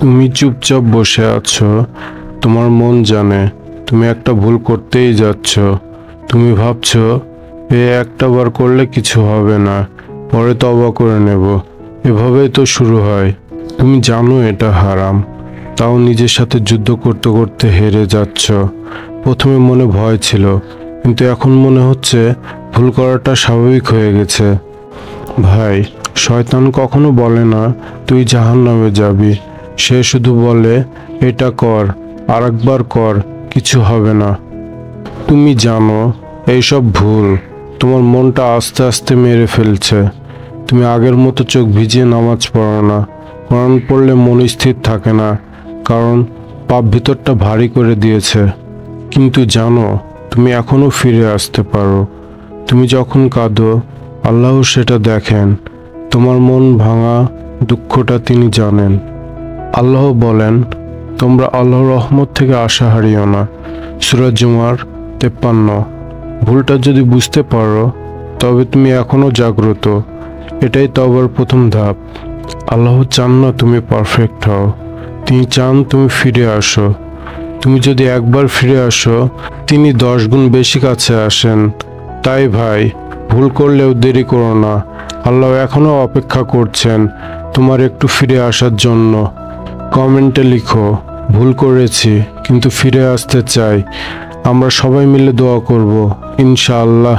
তুমি চুপচাপ বসে আছো, তোমার মন জানে তুমি একটা ভুল করতেই যাচ্ছ। তুমি ভাবছো একটা বার করলে কিছু হবে না, পরে তওবা করে নেব। এভাবেই তো শুরু হয়। তুমি জানো এটা হারাম, তাও নিজের সাথে যুদ্ধ করতে করতে হেরে যাচ্ছ। প্রথমে মনে ভয় ছিল, কিন্তু এখন মনে হচ্ছে ভুল করাটা স্বাভাবিক হয়ে গেছে। ভাই, শয়তান কখনো বলে না তুই জাহান্নামে যাবি। সে শুধু বলে এটা কর, আরেকবার কর, কিছু হবে না। তুমি জানো এইসব ভুল তোমার মনটা আস্তে আস্তে মেরে ফেলছে। তুমি আগের মতো চোখ ভিজিয়ে নামাজ পড়ো না, কোরআন পড়লে মন স্থির থাকে না, কারণ পাপ ভিতরটা ভারী করে দিয়েছে। কিন্তু জানো তুমি এখনো ফিরে আসতে পারো। তুমি যখন কাঁদো আল্লাহ সেটা দেখেন, তোমার মন ভাঙা দুঃখটা তিনি জানেন। আল্লাহ বলেন, তোমরা আল্লাহর রহমত থেকে আশা হারিও না। সূরা জুমার 53। ভুলটা যদি বুঝতে পারো তবে তুমি এখনো জাগ্রত। এটাই তওবার প্রথম ধাপ। আল্লাহ চান না তুমি পারফেক্ট হও, তিনি চান তুমি ফিরে আসো। তুমি যদি একবার ফিরে আসো, তিনি 10 গুণ বেশি কাছে আসেন। তাই ভাই, ভুল করলেও দেরি করো না। আল্লাহ এখনো অপেক্ষা করছেন তোমার একটু ফিরে আসার জন্য। কমেন্টে লিখো, ভুল করেছি কিন্তু ফিরে আসতে চাই। আমরা সবাই মিলে দোয়া করব, ইনশাআল্লাহ।